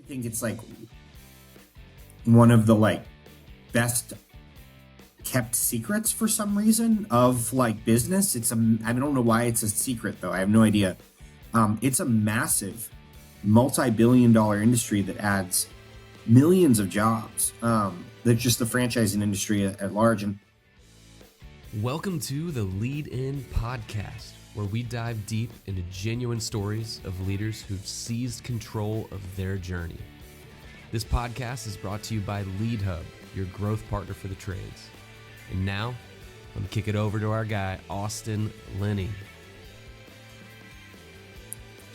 think it's like one of the like best kept secrets for some reason of like business. I don't know why it's a secret though. I have no idea. It's a massive multi-billion-dollar industry that adds millions of jobs. That's just the franchising industry at large. And welcome to the Lead In Podcast, where we dive deep into genuine stories of leaders who've seized control of their journey. This podcast is brought to you by Lead Hub, your growth partner for the trades. And now, let me kick it over to our guy, Austin Linney.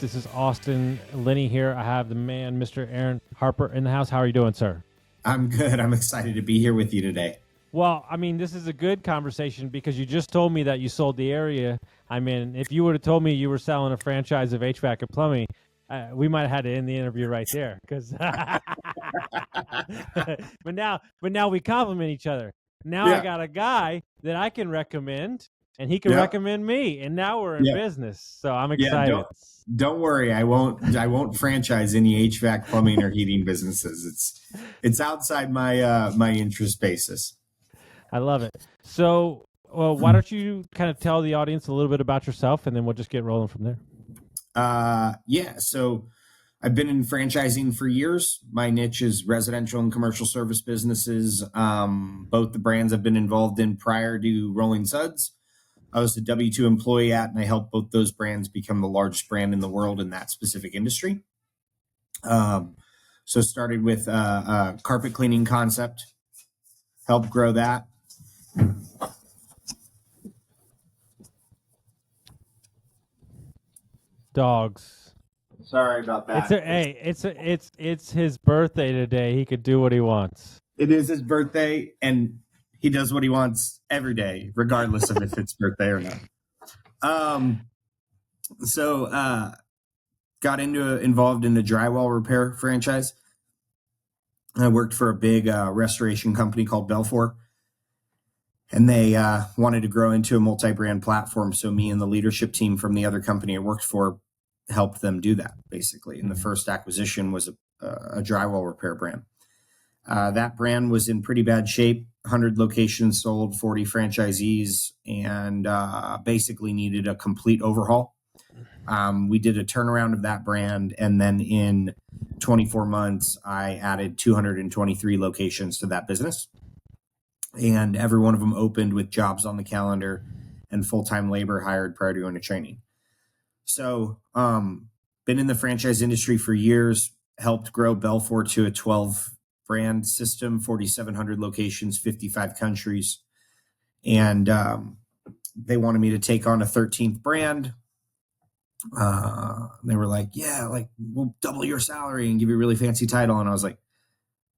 This is Austin Linney here. I have the man, Mr. Aaron Harper, in the house. How are you doing, sir? I'm good. I'm excited to be here with you today. Well, I mean, this is a good conversation because you just told me that you sold the area. I mean, if you would have told me you were selling a franchise of HVAC and plumbing, we might have had to end the interview right there. Because, but now we compliment each other. Now I got a guy that I can recommend, and he can recommend me, and now we're in business. So I'm excited. Don't worry, I won't franchise any HVAC, plumbing, or heating businesses. It's outside my interest basis. I love it. So, why don't you kind of tell the audience a little bit about yourself, and then we'll just get rolling from there. So I've been in franchising for years. My niche is residential and commercial service businesses. Both the brands I've been involved in prior to Rolling Suds, I was a W-2 employee at, and I helped both those brands become the largest brand in the world in that specific industry. So started with a carpet cleaning concept, helped grow that. Dogs. Sorry about that. It's his birthday today. He could do what he wants. It is his birthday, and he does what he wants every day, regardless of if it's birthday or not. So got involved in a drywall repair franchise. I worked for a big restoration company called Belfour, and they wanted to grow into a multi-brand platform. So me and the leadership team from the other company I worked for helped them do that, basically. And the first acquisition was a drywall repair brand. That brand was in pretty bad shape, 100 locations sold, 40 franchisees, and basically needed a complete overhaul. We did a turnaround of that brand, and then in 24 months, I added 223 locations to that business. And every one of them opened with jobs on the calendar and full-time labor hired prior to going to training. So been in the franchise industry for years, helped grow Belfour to a 12 brand system, 4,700 locations, 55 countries. And they wanted me to take on a 13th brand. They were like, we'll double your salary and give you a really fancy title. And I was like,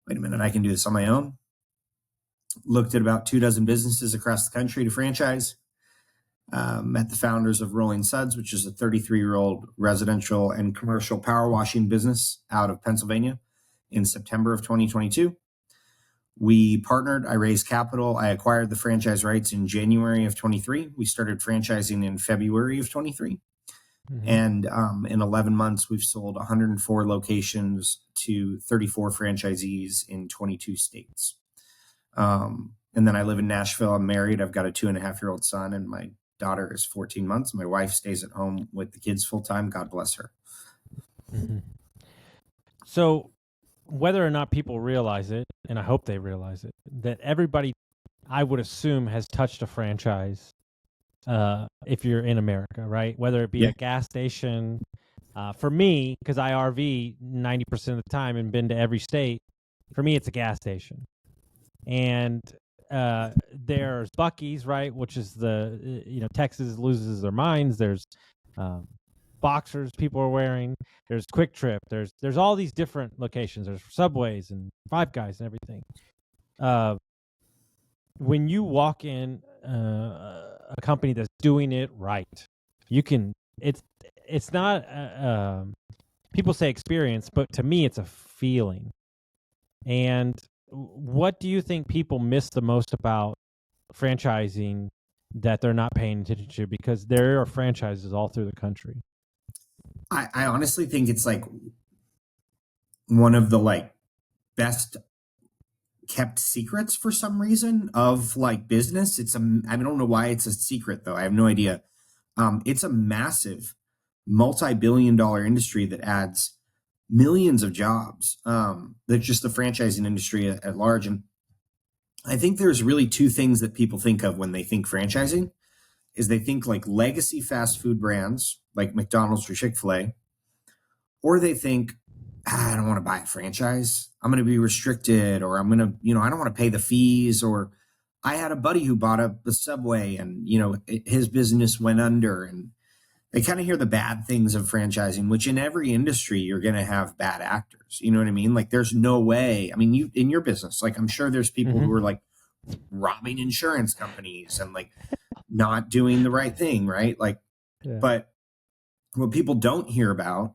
wait a minute, I can do this on my own. Looked at about 24 businesses across the country to franchise. Met the founders of Rolling Suds, which is a 33-year-old residential and commercial power washing business out of Pennsylvania in September of 2022. We partnered. I raised capital. I acquired the franchise rights in January of 23. We started franchising in February of 23. Mm-hmm. And in 11 months, we've sold 104 locations to 34 franchisees in 22 states. And then I live in Nashville. I'm married. I've got a 2.5-year-old son, and my daughter is 14 months. My wife stays at home with the kids full time. God bless her. Mm-hmm. So whether or not people realize it, and I hope they realize it, that everybody, I would assume, has touched a franchise if you're in America, right? Whether it be a gas station. For me, because I RV 90% of the time and been to every state, for me, it's a gas station. And there's Buc-ee's, right, which is Texas loses their minds. There's boxers people are wearing. There's Quick Trip. There's all these different locations. There's Subways and Five Guys and everything. When you walk in a company that's doing it right, you can. It's not. People say experience, but to me, it's a feeling. And what do you think people miss the most about franchising that they're not paying attention to? Because there are franchises all through the country. I honestly think it's like one of the like best kept secrets for some reason of like business. I don't know why it's a secret though. I have no idea. It's a massive multi-billion-dollar industry that adds millions of jobs. That's just the franchising industry at large. And I think there's really two things that people think of when they think franchising is they think like legacy fast food brands like McDonald's or Chick-fil-A, or they think, I don't want to buy a franchise. I'm going to be restricted, or I'm going to, I don't want to pay the fees. Or I had a buddy who bought a Subway and, his business went under, and they kind of hear the bad things of franchising, which in every industry, you're going to have bad actors. You know what I mean? Like there's no way. I mean, you in your business, like I'm sure there's people who are like robbing insurance companies and like not doing the right thing. Right. Like, but what people don't hear about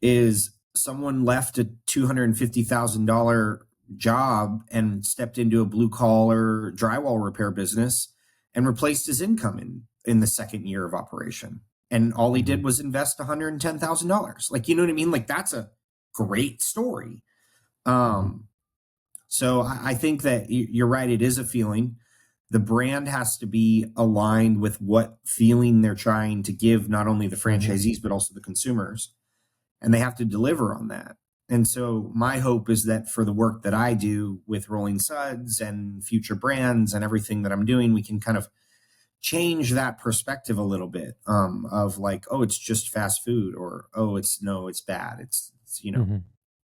is someone left a $250,000 job and stepped into a blue collar drywall repair business and replaced his income in the second year of operation. And all he did was invest $110,000. Like, you know what I mean? Like that's a great story. So I think that you're right. It is a feeling. The brand has to be aligned with what feeling they're trying to give, not only the franchisees, but also the consumers. And they have to deliver on that. And so my hope is that for the work that I do with Rolling Suds and future brands and everything that I'm doing, we can kind of change that perspective a little bit of like, oh, it's just fast food, or, oh, it's bad. It's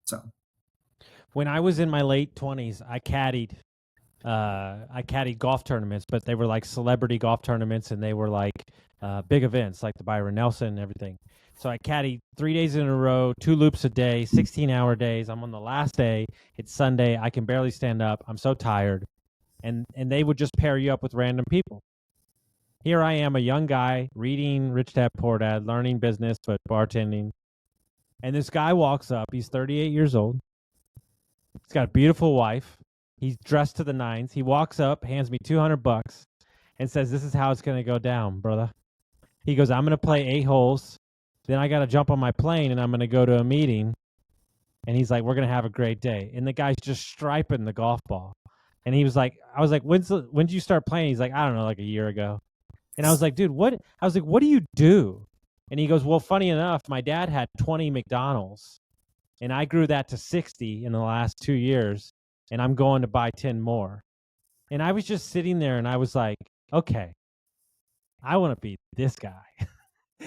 so. When I was in my late 20s, I caddied golf tournaments, but they were like celebrity golf tournaments, and they were like big events like the Byron Nelson and everything. So I caddied 3 days in a row, 2 loops a day, 16-hour days. I'm on the last day. It's Sunday. I can barely stand up. I'm so tired. And they would just pair you up with random people. Here I am, a young guy, reading Rich Dad Poor Dad, learning business, but bartending. And this guy walks up. He's 38 years old. He's got a beautiful wife. He's dressed to the nines. He walks up, hands me $200, and says, "This is how it's going to go down, brother." He goes, "I'm going to play 8 holes. Then I got to jump on my plane, and I'm going to go to a meeting." And he's like, "We're going to have a great day." And the guy's just striping the golf ball. And he was like, I was like, when did you start playing? He's like, "I don't know, like a year ago." And I was like, "Dude, what?" I was like, "What do you do?" And he goes, "Well, funny enough, my dad had 20 McDonald's, and I grew that to 60 in the last 2 years, and I'm going to buy 10 more." And I was just sitting there, and I was like, okay, I want to be this guy.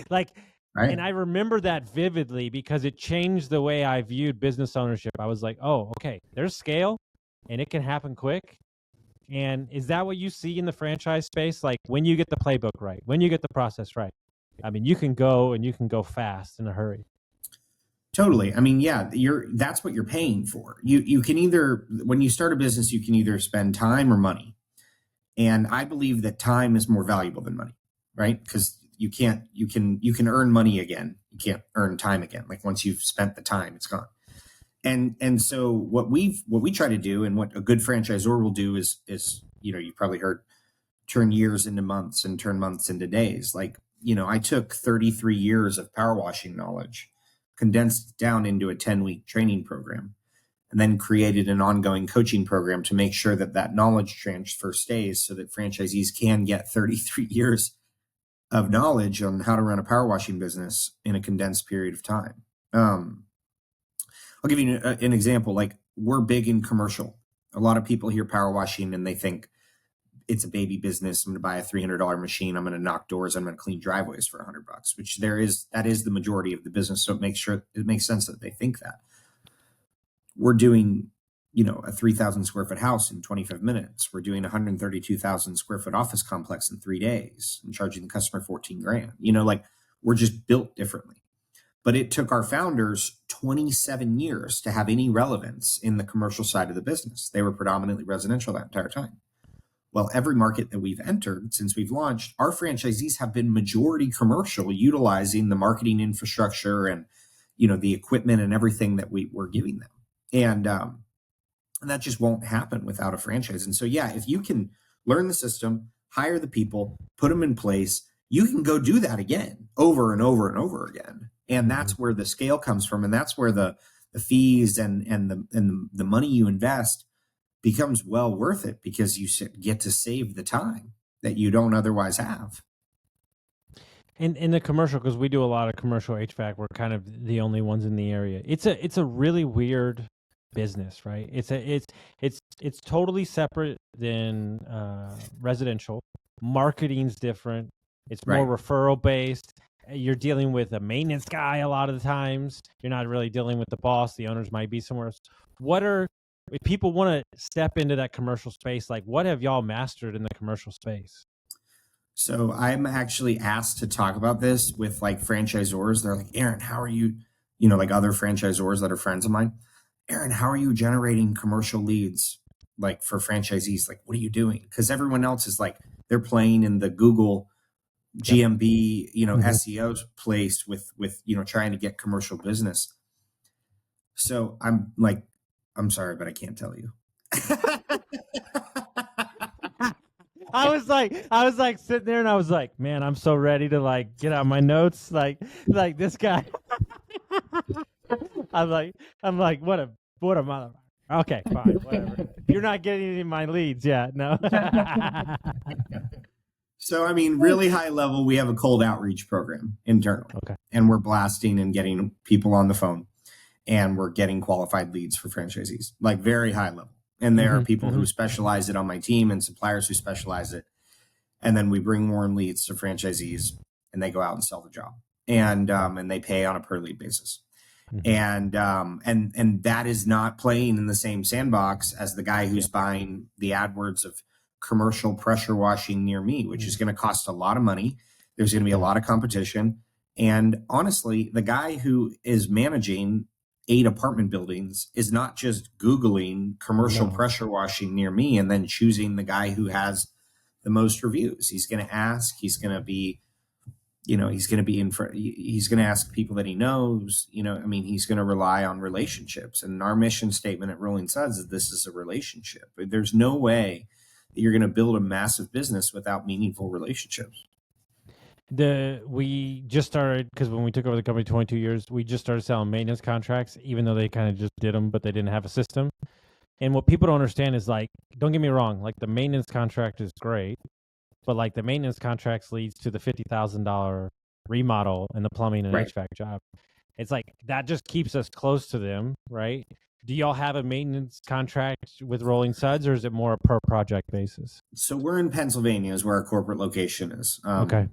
Like, right. And I remember that vividly because it changed the way I viewed business ownership. I was like, oh, okay, there's scale, and it can happen quick. And is that what you see in the franchise space? Like when you get the playbook right, when you get the process right, I mean, you can go and you can go fast in a hurry. Totally. I mean, yeah, that's what you're paying for. You can either, when you start a business, you can either spend time or money. And I believe that time is more valuable than money, right? Because you can earn money again. You can't earn time again. Like once you've spent the time, it's gone. And so what we try to do, and what a good franchisor will do is you probably heard, turn years into months and turn months into days. Like, I took 33 years of power washing knowledge, condensed down into a 10-week training program, and then created an ongoing coaching program to make sure that knowledge transfer stays, so that franchisees can get 33 years of knowledge on how to run a power washing business in a condensed period of time. I'll give you an example. Like, we're big in commercial. A lot of people hear power washing and they think it's a baby business. I'm going to buy a $300 machine. I'm going to knock doors. I'm going to clean driveways for $100, which that is the majority of the business. So it makes sense that they think that. We're doing, a 3,000 square foot house in 25 minutes. We're doing a 132,000 square foot office complex in 3 days and charging the customer $14,000. Like, we're just built differently. But it took our founders 27 years to have any relevance in the commercial side of the business. They were predominantly residential that entire time. Well, every market that we've entered since we've launched, our franchisees have been majority commercial, utilizing the marketing infrastructure and, the equipment and everything that we're giving them. And that just won't happen without a franchise. And so, yeah, if you can learn the system, hire the people, put them in place, you can go do that again, over and over and over again. And that's where the scale comes from. And that's where the the fees and the money you invest becomes well worth it because you get to save the time that you don't otherwise have. In the commercial, because we do a lot of commercial HVAC, we're kind of the only ones in the area. It's a really weird business, right? It's totally separate than residential. Marketing's different. It's more referral based. You're dealing with a maintenance guy a lot of the times. You're not really dealing with the boss. The owners might be somewhere else. If people want to step into that commercial space, like what have y'all mastered in the commercial space? So I'm actually asked to talk about this with like franchisors. They're like, Aaron, how are you, like other franchisors that are friends of mine? Aaron, how are you generating commercial leads like for franchisees? Like, what are you doing? Because everyone else is like, they're playing in the Google GMB, SEO place with, trying to get commercial business. So I'm like, I'm sorry, but I can't tell you. I was like sitting there and I was like, man, I'm so ready to like get out my notes. Like this guy. I'm like, what a mother. Okay, fine, whatever. You're not getting any of my leads yet. No. So, I mean, really high level, we have a cold outreach program internally. Okay. And we're blasting and getting people on the phone and we're getting qualified leads for franchisees, like very high level. And there are people who specialize it on my team and suppliers who specialize it. And then we bring warm leads to franchisees and they go out and sell the job and they pay on a per lead basis. And that is not playing in the same sandbox as the guy who's buying the AdWords of commercial pressure washing near me, which is going to cost a lot of money. There's going to be a lot of competition. And honestly, the guy who is managing 8 apartment buildings is not just Googling commercial pressure washing near me and then choosing the guy who has the most reviews. He's going to ask, he's going to be he's going to ask people that he knows, he's going to rely on relationships. And our mission statement at Rolling Suds is this is a relationship. There's no way that you're going to build a massive business without meaningful relationships. We just started, because when we took over the company 22 years, we just started selling maintenance contracts, even though they kind of just did them, but they didn't have a system. And what people don't understand is, like, don't get me wrong, like the maintenance contract is great, but like the maintenance contracts leads to the $50,000 remodel and the plumbing and HVAC job. It's like that just keeps us close to them, right? Do y'all have a maintenance contract with Rolling Suds, or is it more a per project basis? So we're in Pennsylvania, is where our corporate location is. Okay.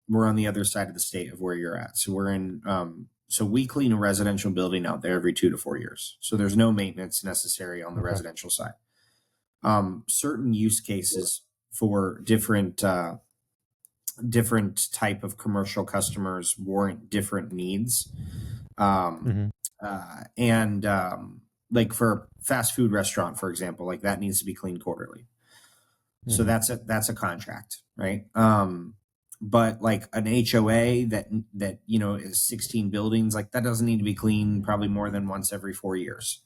We're on the other side of the state of where you're at. So we're in. So we clean a residential building out there every 2 to 4 years. So there's no maintenance necessary on the residential side. Certain use cases for different type of commercial customers warrant different needs. Like for fast food restaurant, for example, like that needs to be cleaned quarterly. So that's a contract, right? But like an HOA that is 16 buildings, like that doesn't need to be cleaned probably more than once every 4 years.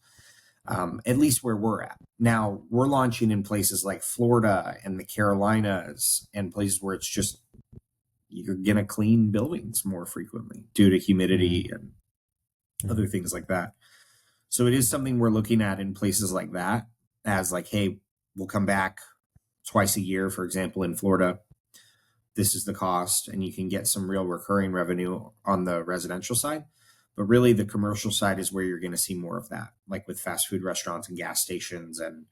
At least where we're at. Now, we're launching in places like Florida and the Carolinas and places where it's just, you're going to clean buildings more frequently due to humidity and other things like that. So it is something we're looking at in places like that as like, hey, we'll come back twice a year, for example, in Florida. This is the cost, and you can get some real recurring revenue on the residential side. But really, the commercial side is where you're going to see more of that, like with fast food restaurants and gas stations and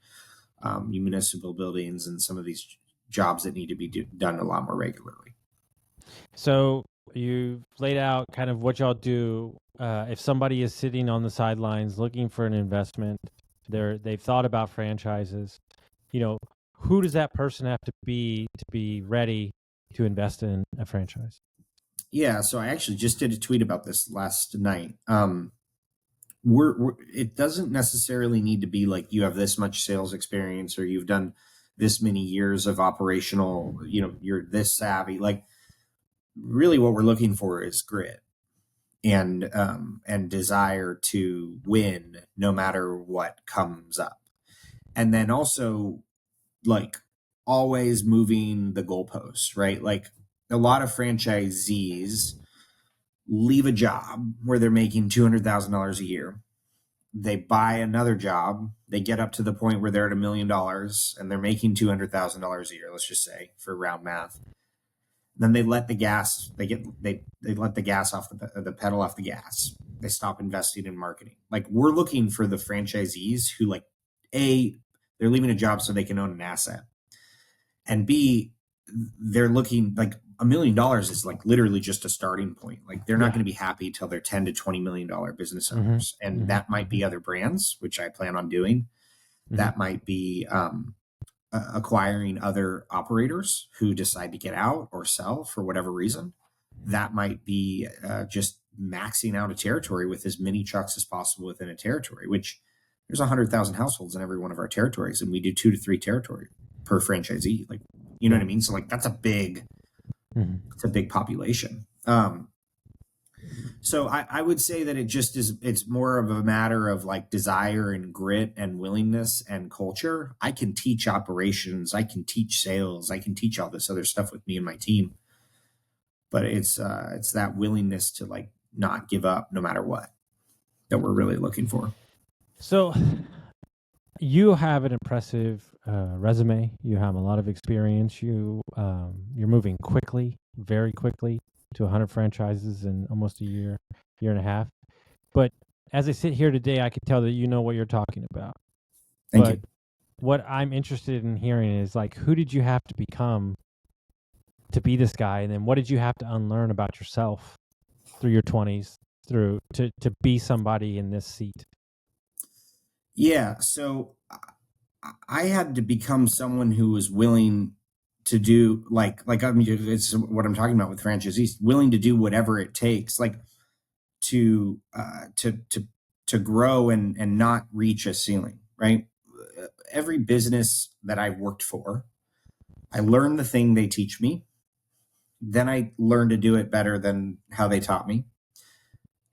municipal buildings and some of these jobs that need to be done a lot more regularly. So you've laid out kind of what y'all do. If somebody is sitting on the sidelines looking for an investment, they've thought about franchises. Who does that person have to be ready to invest in a franchise? Yeah, so I actually just did a tweet about this last night. It doesn't necessarily need to be like you have this much sales experience or you've done this many years of operational, you're this savvy. Like really what we're looking for is grit and desire to win no matter what comes up. And then also like always moving the goalposts, right? Like a lot of franchisees leave a job where they're making $200,000 a year they buy another job, they get up to the point where they're at $1 million and they're making $200,000 a year, let's just say, for round math. Then they let the gas, they let the gas off the pedal off the gas. They stop investing in marketing. Like, we're looking for the franchisees who, like, A, they're leaving a job so they can own an asset. And B, they're looking, like, $1 million is like literally just a starting point. Like, they're not going to be happy till they're $10 to $20 million business owners. And that might be other brands, which I plan on doing. That might be acquiring other operators who decide to get out or sell for whatever reason. That might be just maxing out a territory with as many trucks as possible within a territory, which there's 100,000 households in every one of our territories. And we do 2 to 3 territory per franchisee. Like, you know what I mean? So, like, that's a big, it's a big population. So I would say that it's more of a matter of, like, desire and grit and willingness and culture. I can teach operations, I can teach sales, I can teach all this other stuff with me and my team, but it's that willingness to, like, not give up no matter what that we're really looking for. So you have an impressive resume. You have a lot of experience. You're moving quickly, very quickly, to 100 franchises in almost a year and a half. But as I sit here today, I can tell that you know what you're talking about. Thank you. What I'm interested in hearing is, like, who did you have to become to be this guy? And then what did you have to unlearn about yourself through your 20s to be somebody in this seat? Yeah. So I had to become someone who was willing to do, like I mean, it's what I'm talking about with franchisees, willing to do whatever it takes, like to grow and not reach a ceiling, right? Every business that I worked for, I learned the thing they teach me. Then I learned to do it better than how they taught me.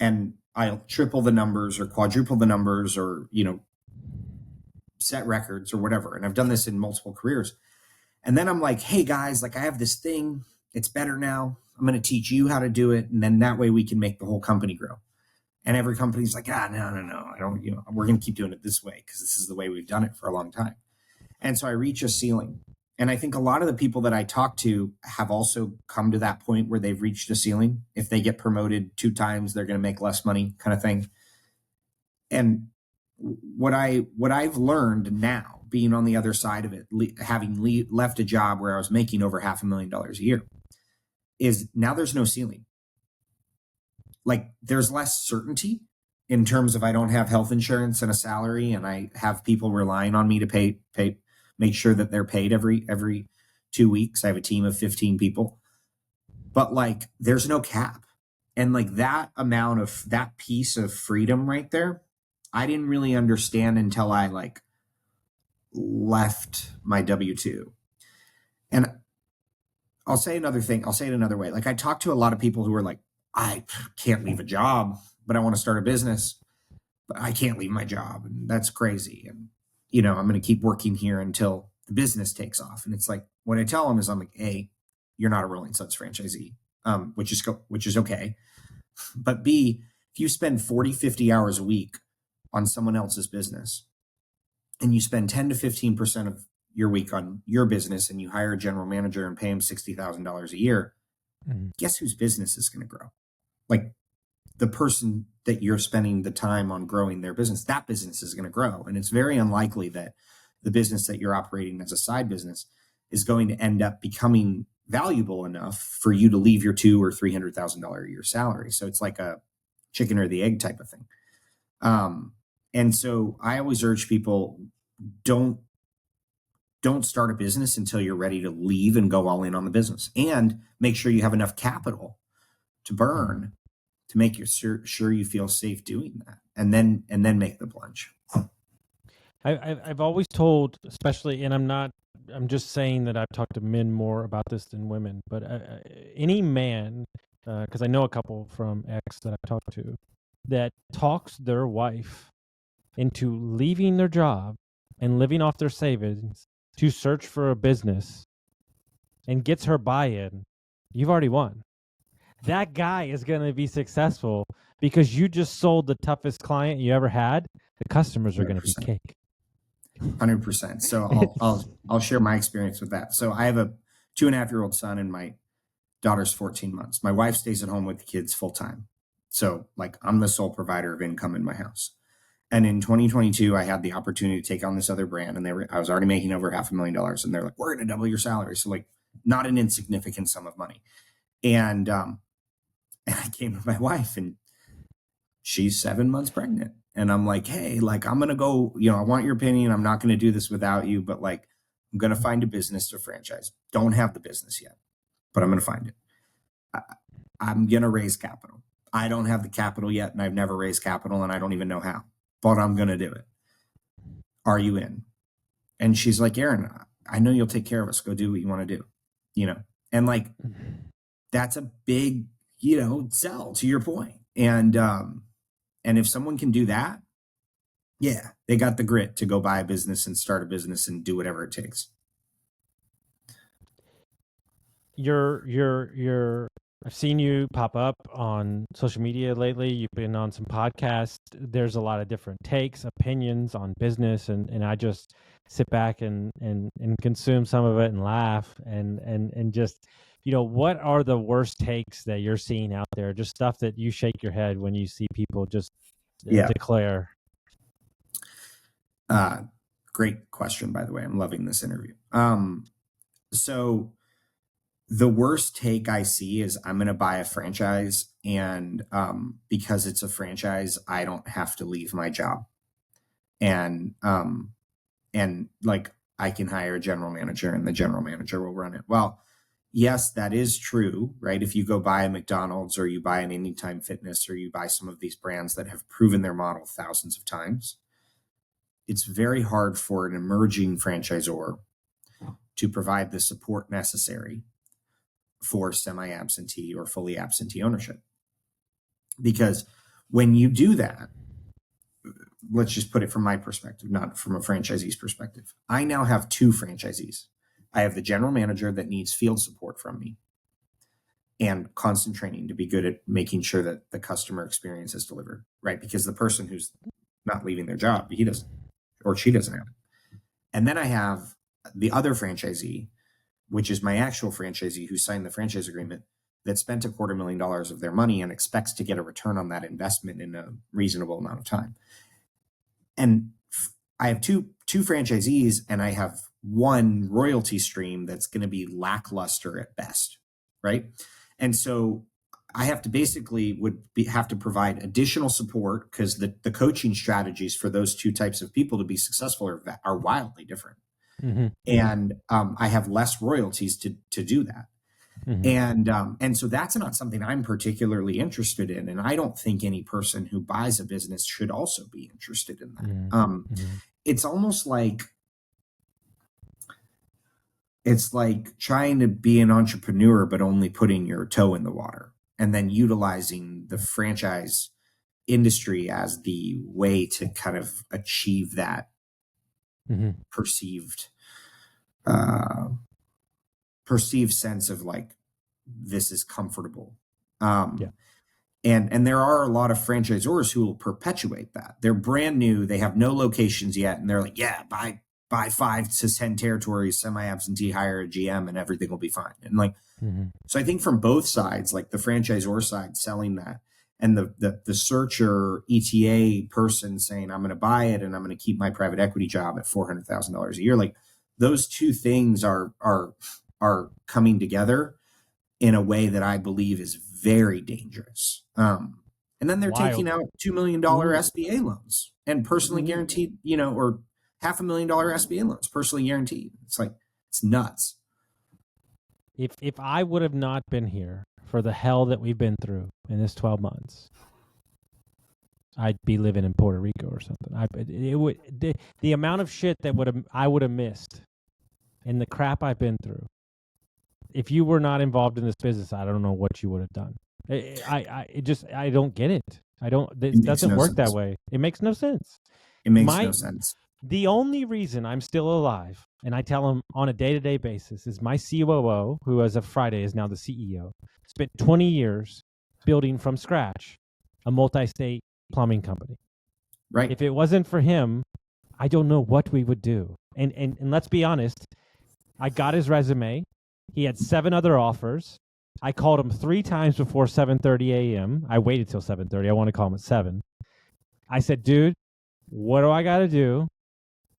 And I'll triple the numbers or quadruple the numbers or, set records or whatever. And I've done this in multiple careers. And then I'm like, hey guys, like, I have this thing, it's better now. I'm going to teach you how to do it. And then that way we can make the whole company grow. And every company's like, no, I don't, we're going to keep doing it this way because this is the way we've done it for a long time. And so I reach a ceiling. And I think a lot of the people that I talk to have also come to that point where they've reached a ceiling. If they get promoted 2 times, they're going to make less money, kind of thing. And what I've learned now, being on the other side of it, having left a job where I was making over $500,000 a year, is now there's no ceiling. Like, there's less certainty in terms of I don't have health insurance and a salary, and I have people relying on me to make sure that they're paid every 2 weeks. I have a team of 15 people, but, like, there's no cap. And, like, that amount of that piece of freedom right there, I didn't really understand until I, like, left my W-2. And I'll say another thing. I'll say it another way. Like, I talk to a lot of people who are like, I can't leave a job, but I want to start a business, but I can't leave my job. And that's crazy. And, I'm going to keep working here until the business takes off. And it's like, what I tell them is, I'm like, A, you're not a Rolling Suds franchisee, which is okay. But B, if you spend 40, 50 hours a week on someone else's business, and you spend 10 to 15% of your week on your business, and you hire a general manager and pay him $60,000 a year, guess whose business is going to grow? Like, the person that you're spending the time on growing their business, that business is going to grow. And it's very unlikely that the business that you're operating as a side business is going to end up becoming valuable enough for you to leave your $200,000 or $300,000 a year salary. So it's like a chicken or the egg type of thing. And so I always urge people, don't start a business until you're ready to leave and go all in on the business, and make sure you have enough capital to burn to make sure you feel safe doing that, and then make the plunge. I've always told, especially, and I'm just saying that I've talked to men more about this than women, but any man, because I know a couple from X that I've talked to, that talks their wife into leaving their job and living off their savings to search for a business and gets her buy-in, you've already won. That guy is going to be successful because you just sold the toughest client you ever had The customers are going to be 100%. cake. 100%. So I'll share my experience with that. So I have a 2.5-year-old son and my daughter's 14 months. My wife stays at home with the kids full time. So like I'm the sole provider of income in my house. And in 2022, I had the opportunity to take on this other brand, and I was already making over $500,000, and they're like, "We're going to double your salary." So like, not an insignificant sum of money. And I came to my wife, and she's 7 months pregnant, and I'm like, "Hey, like I'm going to go. I want your opinion. I'm not going to do this without you, but like I'm going to find a business to franchise. Don't have the business yet, but I'm going to find it. I'm going to raise capital. I don't have the capital yet, and I've never raised capital, and I don't even know how. But I'm going to do it. Are you in?" And she's like, "Aaron, I know you'll take care of us. Go do what you want to do." And like, that's a big, sell to your point. And if someone can do that, yeah, they got the grit to go buy a business and start a business and do whatever it takes. I've seen you pop up on social media lately. You've been on some podcasts. There's a lot of different takes, opinions on business, and I just sit back and consume some of it and laugh and just, what are the worst takes that you're seeing out there? Just stuff that you shake your head when you see people just declare. Great question, by the way. I'm loving this interview. So the worst take I see is I'm going to buy a franchise, and because it's a franchise, I don't have to leave my job, and like I can hire a general manager, and the general manager will run it. Well, yes, that is true, right? If you go buy a McDonald's or you buy an Anytime Fitness or you buy some of these brands that have proven their model thousands of times, it's very hard for an emerging franchisor to provide the support necessary for semi-absentee or fully absentee ownership. Because when you do that, let's just put it from my perspective, not from a franchisee's perspective. I now have 2 franchisees. I have the general manager that needs field support from me and constant training to be good at making sure that the customer experience is delivered, right? Because the person who's not leaving their job, he doesn't, or she doesn't have it. And then I have the other franchisee, which is my actual franchisee who signed the franchise agreement, that spent $250,000 of their money and expects to get a return on that investment in a reasonable amount of time. And I have two franchisees, and I have one royalty stream that's going to be lackluster at best, right? And so I have to basically have to provide additional support, because the coaching strategies for those 2 types of people to be successful are wildly different. Mm-hmm. And I have less royalties to do that. Mm-hmm. And so that's not something I'm particularly interested in. And I don't think any person who buys a business should also be interested in that. Mm-hmm. It's almost like, it's like trying to be an entrepreneur, but only putting your toe in the water and then utilizing the franchise industry as the way to kind of achieve that perceived sense of like, this is comfortable. And there are a lot of franchisors who will perpetuate that. They're brand new. They have no locations yet. And they're like, yeah, buy 5 to 10 territories, semi-absentee, hire a GM, and everything will be fine. And like, so I think from both sides, like the franchisor side selling that, and the searcher ETA person saying, I'm going to buy it and I'm going to keep my private equity job at $400,000 a year. Like those 2 things are coming together in a way that I believe is very dangerous. And then they're taking out $2 million SBA loans and personally guaranteed, or $500,000 SBA loans, personally guaranteed. It's like, it's nuts. If I would have not been here for the hell that we've been through in this 12 months, I'd be living in Puerto Rico or something. The amount of shit that I would have missed, and the crap I've been through. If you were not involved in this business, I don't know what you would have done. I don't get it. It doesn't work that way. It makes no sense. It makes no sense. The only reason I'm still alive, and I tell him on a day-to-day basis, is my COO, who as of Friday is now the CEO, spent 20 years building from scratch a multi-state plumbing company. Right. If it wasn't for him, I don't know what we would do. And let's be honest, I got his resume. He had 7 other offers. I called him 3 times before 7:30 a.m. I waited till 7:30. I want to call him at 7. I said, dude, what do I got to do?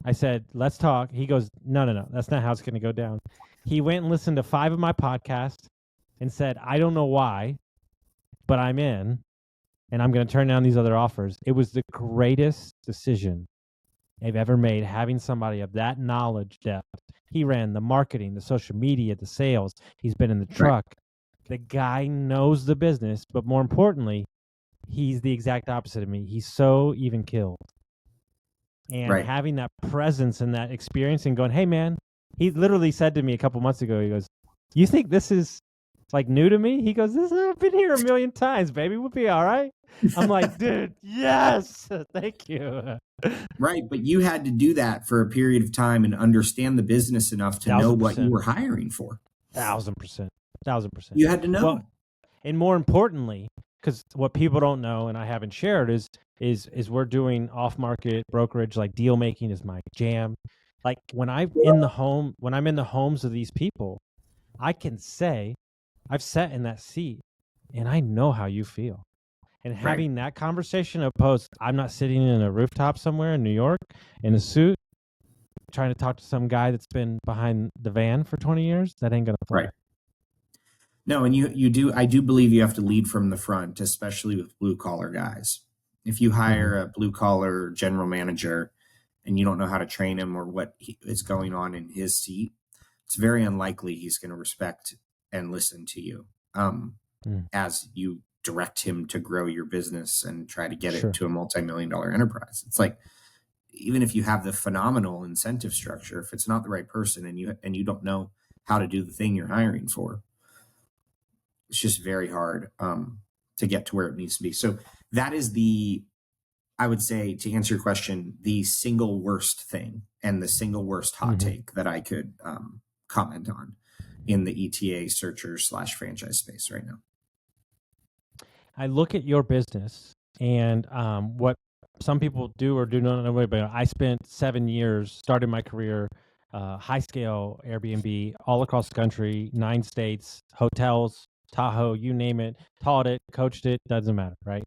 I said, let's talk. He goes, no. That's not how it's going to go down. He went and listened to 5 of my podcasts and said, I don't know why, but I'm in, and I'm going to turn down these other offers. It was the greatest decision I've ever made, having somebody of that knowledge depth. He ran the marketing, the social media, the sales. He's been in the truck. Right. The guy knows the business, but more importantly, he's the exact opposite of me. He's so even killed. And having that presence and that experience and going, hey, man, he literally said to me a couple months ago, he goes, you think this is like new to me? He goes, I've been here a million times, baby. We'll be all right. I'm like, dude, yes, thank you. Right. But you had to do that for a period of time and understand the business enough to know what you were hiring for. 1,000%. You had to know. Well, and more importantly, because what people don't know and I haven't shared is we're doing off-market brokerage, like deal making is my jam. Like when I'm in the homes of these people, I can say I've sat in that seat and I know how you feel. And having that conversation opposed, I'm not sitting in a rooftop somewhere in New York in a suit trying to talk to some guy that's been behind the van for 20 years. That ain't going to fly. Right. No, and I do believe you have to lead from the front, especially with blue collar guys. If you hire a blue collar general manager and you don't know how to train him or what is going on in his seat, it's very unlikely he's going to respect and listen to you as you direct him to grow your business and try to get it to a multi-million-dollar enterprise. It's like, even if you have the phenomenal incentive structure, if it's not the right person and you don't know how to do the thing you're hiring for, it's just very hard to get to where it needs to be. So that is I would say, to answer your question, the single worst thing and the single worst hot take that I could comment on in the ETA searcher / franchise space right now. I look at your business and what some people do or do not know, but I spent 7 years, started my career, high scale Airbnb all across the country, 9 states, hotels, Tahoe, you name it, taught it, coached it, doesn't matter, right?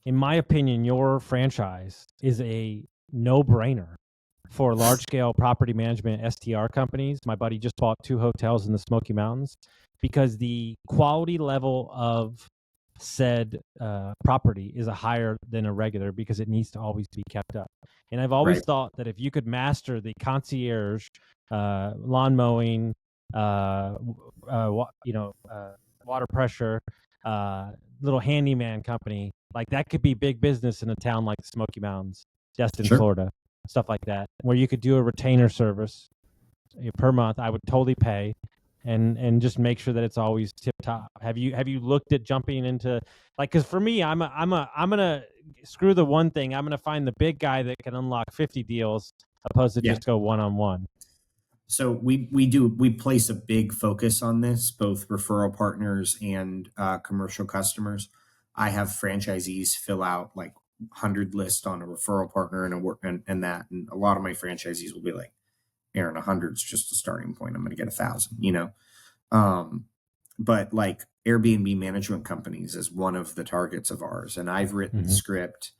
In my opinion, your franchise is a no-brainer for large-scale property management STR companies. My buddy just bought 2 hotels in the Smoky Mountains because the quality level of said property is a higher than a regular because it needs to always be kept up. And I've always thought that if you could master the concierge, lawn mowing, water pressure, little handyman company, like that could be big business in a town like the Smoky Mountains, Destin, Florida, stuff like that, where you could do a retainer service per month. I would totally pay and just make sure that it's always tip top. Have you looked at jumping into, like, because for me, I'm gonna screw the one thing. I'm gonna find the big guy that can unlock 50 deals opposed to just go one-on-one. So we place a big focus on this, both referral partners and commercial customers. I have franchisees fill out like 100 list on a referral partner and a lot of my franchisees will be like, Aaron, 100 is just a starting point. I'm going to get 1,000, but like Airbnb management companies is one of the targets of ours. And I've written the script,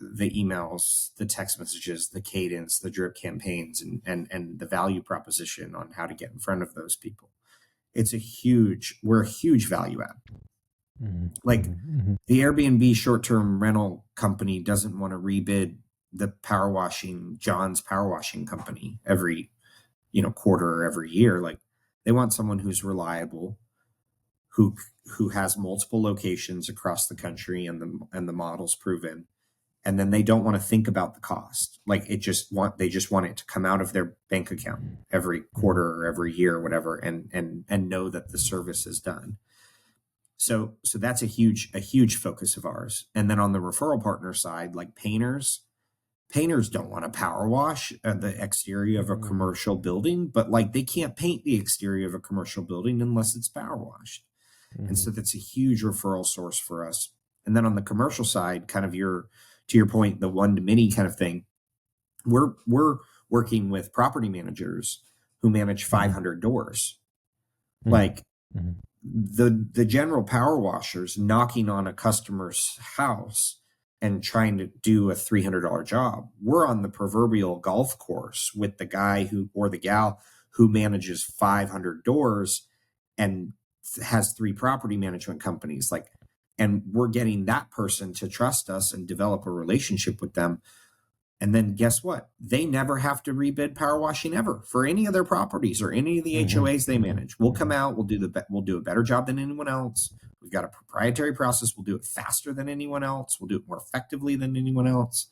the emails, the text messages, the cadence, the drip campaigns, and the value proposition on how to get in front of those people. We're a huge value add. Like the Airbnb short-term rental company doesn't want to rebid the John's power washing company every, quarter or every year. Like they want someone who's reliable, who has multiple locations across the country and the model's proven. And then they don't want to think about the cost. Like they just want it to come out of their bank account every quarter or every year or whatever, and know that the service is done. So that's a huge focus of ours. And then on the referral partner side, like painters don't want to power wash the exterior of a commercial building, but like they can't paint the exterior of a commercial building unless it's power washed. And so that's a huge referral source for us. And then on the commercial side, kind of your to your point, the one to many kind of thing, we're working with property managers who manage 500 doors. Like the general power washers knocking on a customer's house and trying to do a $300 job. We're on the proverbial golf course with the guy who, or the gal who manages 500 doors and has 3 property management companies. Like, and we're getting that person to trust us and develop a relationship with them. And then guess what? They never have to rebid power washing ever for any of their properties or any of the HOAs they manage. We'll come out, we'll do a better job than anyone else. We've got a proprietary process. We'll do it faster than anyone else. We'll do it more effectively than anyone else.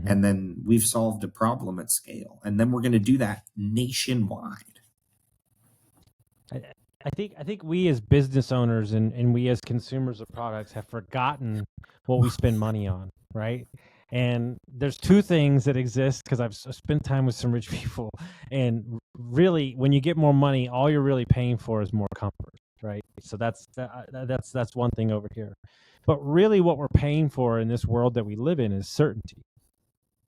And then we've solved a problem at scale. And then we're going to do that nationwide. I think we as business owners and we as consumers of products have forgotten what we spend money on, right? And there's 2 things that exist, because I've spent time with some rich people, and really, when you get more money, all you're really paying for is more comfort, right? So that's one thing over here. But really, what we're paying for in this world that we live in is certainty.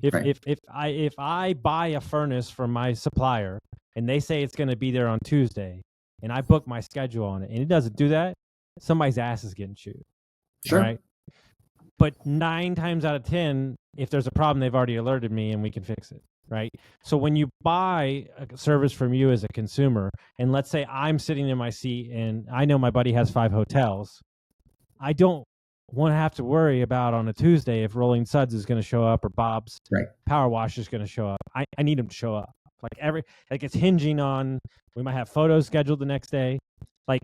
If I buy a furnace from my supplier and they say it's going to be there on Tuesday, and I book my schedule on it, and it doesn't do that, somebody's ass is getting chewed. Sure. Right? But 9 times out of 10, if there's a problem, they've already alerted me and we can fix it, right? So when you buy a service from you as a consumer, and let's say I'm sitting in my seat and I know my buddy has 5 hotels, I don't want to have to worry about on a Tuesday if Rolling Suds is going to show up or Bob's Power Wash is going to show up. I need them to show up. Like it's hinging on, we might have photos scheduled the next day. Like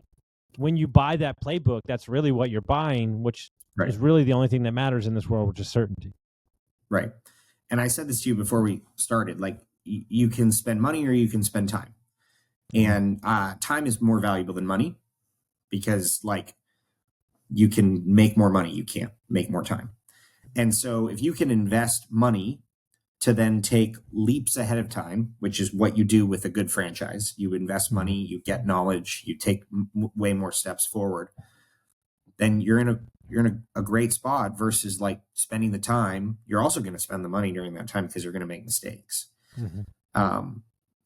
when you buy that playbook, that's really what you're buying, which is really the only thing that matters in this world, which is certainty. Right. And I said this to you before we started, like you can spend money or you can spend time. And time is more valuable than money, because like you can make more money, you can't make more time. And so if you can invest money to then take leaps ahead of time, which is what you do with a good franchise, you invest money, you get knowledge, you take way more steps forward, then you're in a great spot versus like spending the time. You're also going to spend the money during that time because you're going to make mistakes. And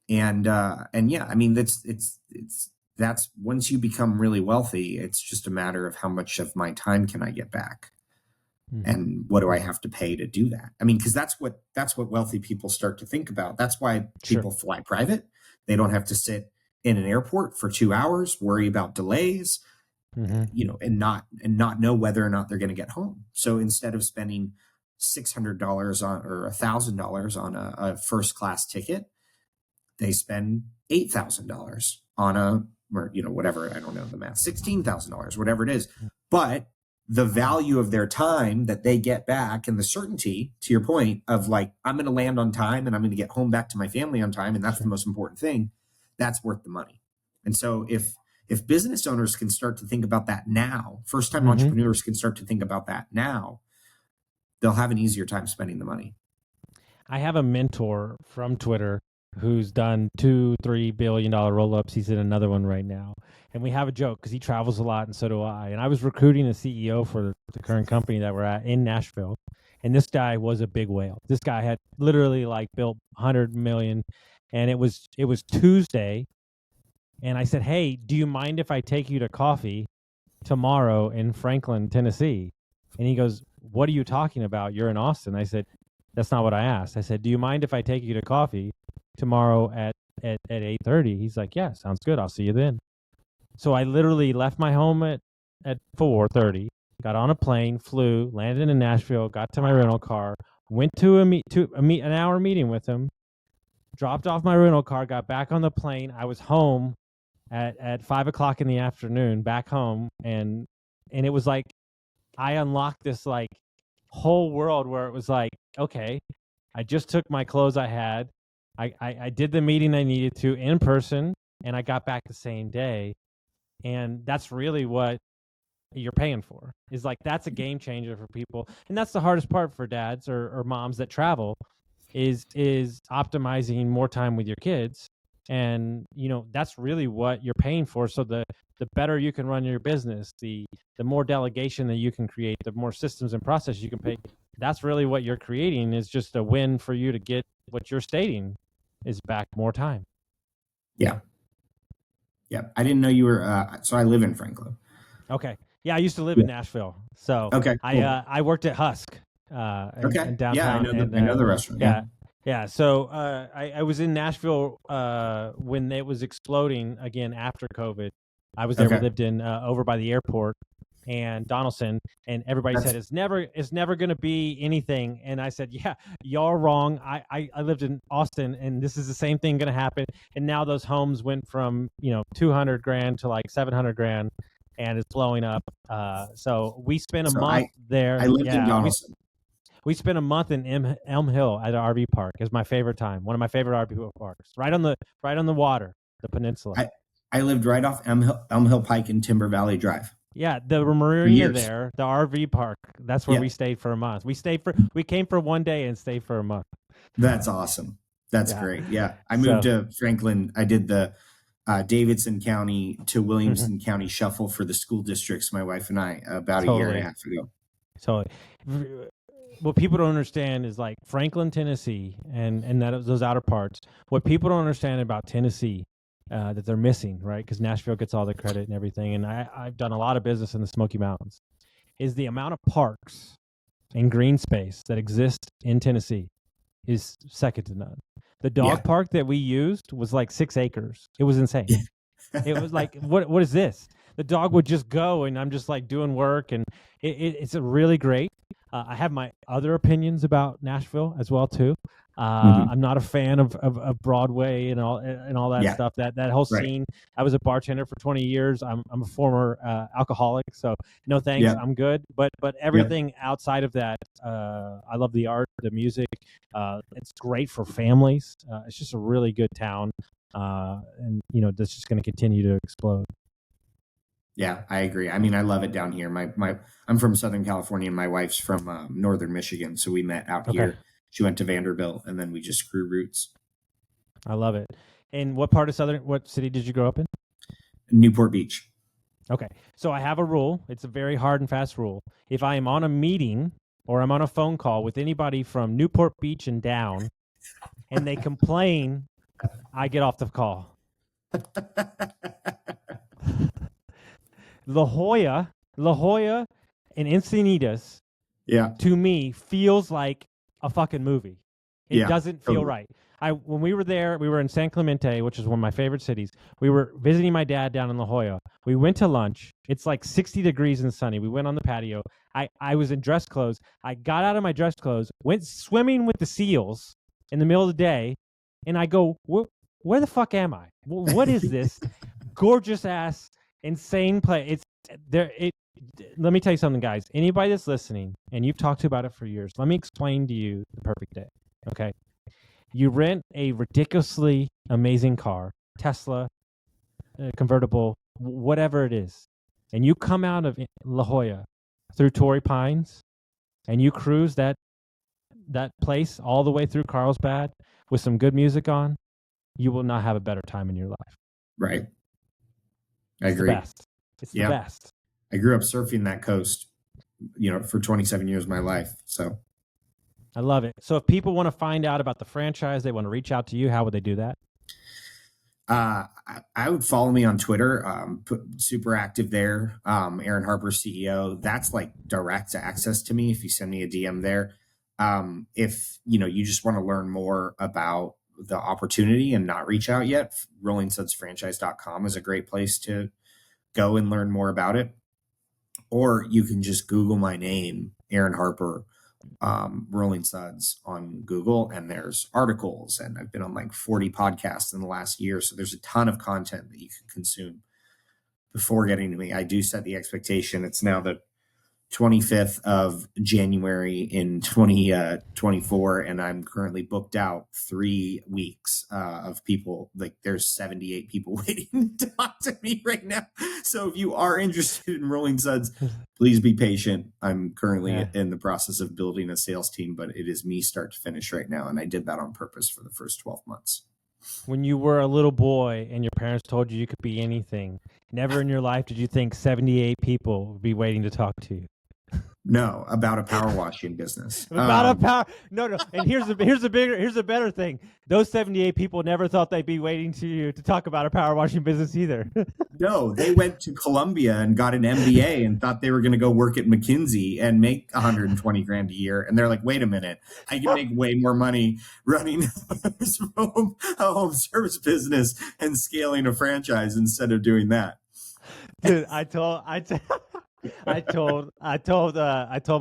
yeah, I mean, that's once you become really wealthy, it's just a matter of how much of my time can I get back, and what do I have to pay to do that? I mean, because that's what wealthy people start to think about. That's why people fly private. They don't have to sit in an airport for 2 hours, worry about delays, you know, and not know whether or not they're going to get home. So instead of spending $600 on or $1,000 on a first class ticket, they spend $8,000 on whatever, I don't know the math, $16,000, whatever it is. But the value of their time that they get back, and the certainty, to your point, of like, I'm going to land on time and I'm going to get home back to my family on time, and that's the most important thing, that's worth the money. And so if business owners can start to think about that now, first-time entrepreneurs can start to think about that now, they'll have an easier time spending the money. I have a mentor from Twitter who's done $2-3 billion roll-ups. He's in another one right now. And we have a joke because he travels a lot and so do I. And I was recruiting a CEO for the current company that we're at in Nashville. And this guy was a big whale. This guy had literally like built 100 million. And it was Tuesday. And I said, hey, do you mind if I take you to coffee tomorrow in Franklin, Tennessee? And he goes, what are you talking about? You're in Austin. I said, that's not what I asked. I said, do you mind if I take you to coffee tomorrow at 8:30? He's like, yeah, sounds good. I'll see you then. So I literally left my home at 4:30, got on a plane, flew, landed in Nashville, got to my rental car, went to an hour meeting with him, dropped off my rental car, got back on the plane. I was home at 5 o'clock in the afternoon, back home, and it was like I unlocked this like whole world where it was like, okay, I just took my clothes I had, I did the meeting I needed to in person, and I got back the same day. And that's really what you're paying for, is like, that's a game changer for people. And that's the hardest part for dads or moms that travel, is optimizing more time with your kids. And, you know, that's really what you're paying for. So the better you can run your business, the more delegation that you can create, the more systems and processes you can pay, that's really what you're creating, is just a win for you to get what you're stating is back more time. Yeah. I didn't know you were. So I live in Franklin. Okay. Yeah, I used to live in Nashville, so Okay. Cool. I worked at Husk in downtown. Yeah, I know the restaurant. Yeah. So I was in Nashville when it was exploding again after COVID. I was there. We lived in over by the airport and Donaldson, and everybody said it's never going to be anything. And I said, yeah, y'all are wrong. I lived in Austin, and this is the same thing going to happen. And now those homes went from $200,000 to like $700,000. And it's blowing up. So we spent a month there. I lived in Donaldson. We spent a month in Elm Hill at an RV park. It's my favorite time. One of my favorite RV parks. Right on the water, the peninsula. I lived right off Elm Hill Pike and Timber Valley Drive. Yeah, the marina there, the RV park. That's where we stayed for a month. We came for one day and stayed for a month. That's awesome. That's great. Yeah, I moved to Franklin. I did the Davidson County to Williamson County shuffle for the school districts, my wife and I, about a year and a half ago. So what people don't understand is like Franklin, Tennessee, and those outer parts. What people don't understand about Tennessee that they're missing, right? Because Nashville gets all the credit and everything, and I've done a lot of business in the Smoky Mountains, is the amount of parks and green space that exist in Tennessee is second to none. The dog park that we used was like 6 acres. It was insane. It was like, what is this? The dog would just go, and I'm just like doing work, and it's a really great. I have my other opinions about Nashville as well too. I'm not a fan of Broadway and all that stuff. That whole scene. I was a bartender for 20 years. I'm a former alcoholic, so no thanks. I'm good. But everything outside of that, I love the art, the music. It's great for families. It's just a really good town, and that's just going to continue to explode. Yeah, I agree. I mean, I love it down here. I'm from Southern California, and my wife's from Northern Michigan, so we met out here. She went to Vanderbilt, and then we just grew roots. I love it. And what city did you grow up in? Newport Beach. Okay. So I have a rule. It's a very hard and fast rule. If I am on a meeting or I'm on a phone call with anybody from Newport Beach and down, and they complain, I get off the call. La Jolla and Encinitas, to me, feels like a fucking movie. It doesn't feel right. When we were there, we were in San Clemente, which is one of my favorite cities. We were visiting my dad down in La Jolla. We went to lunch. It's like 60 degrees and sunny. We went on the patio. I was in dress clothes. I got out of my dress clothes, went swimming with the seals in the middle of the day, and I go, where the fuck am I? What is this gorgeous ass insane place? Let me tell you something, guys. Anybody that's listening, and you've talked about it for years, let me explain to you the perfect day. Okay, you rent a ridiculously amazing car, Tesla, convertible, whatever it is, and you come out of La Jolla through Torrey Pines, and you cruise that place all the way through Carlsbad with some good music on. You will not have a better time in your life. Right. I agree. The best. It's the best. I grew up surfing that coast, for 27 years of my life. So I love it. So if people want to find out about the franchise, they want to reach out to you, how would they do that? I would follow me on Twitter. Super active there. Aaron Harper, CEO. That's like direct access to me if you send me a DM there. If you just want to learn more about the opportunity and not reach out yet, rollingsudsfranchise.com is a great place to go and learn more about it. Or you can just Google my name, Aaron Harper, Rolling Suds on Google, and there's articles, and I've been on like 40 podcasts in the last year. So there's a ton of content that you can consume before getting to me. I do set the expectation. It's now the 25th of January in 2024, and I'm currently booked out 3 weeks of people. Like there's 78 people waiting to talk to me right now. So if you are interested in Rolling Suds, please be patient. I'm currently in the process of building a sales team, but it is me start to finish right now, and I did that on purpose for the first 12 months. When you were a little boy and your parents told you could be anything, never in your life did you think 78 people would be waiting to talk to you. No, about a power washing business. About a power. No. And here's a better thing. Those 78 people never thought they'd be waiting to talk about a power washing business either. No, they went to Columbia and got an MBA and thought they were going to go work at McKinsey and make 120 grand a year. And they're like, wait a minute, I can make way more money running a home service business and scaling a franchise instead of doing that. Dude, I told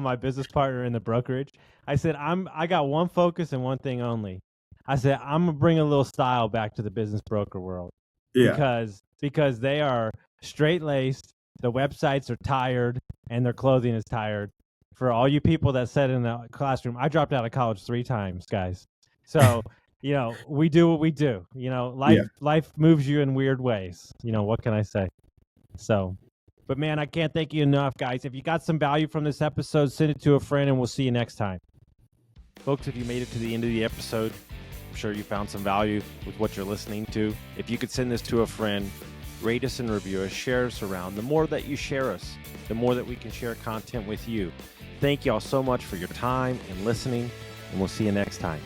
my business partner in the brokerage, I said, I got one focus and one thing only. I said, I'm gonna bring a little style back to the business broker world. Yeah. Because they are straight laced, the websites are tired, and their clothing is tired. For all you people that sat in the classroom, I dropped out of college 3 times, guys. So we do what we do. Life moves you in weird ways. What can I say? So, but man, I can't thank you enough, guys. If you got some value from this episode, send it to a friend, and we'll see you next time. Folks, if you made it to the end of the episode, I'm sure you found some value with what you're listening to. If you could send this to a friend, rate us and review us, share us around. The more that you share us, the more that we can share content with you. Thank y'all so much for your time and listening, and we'll see you next time.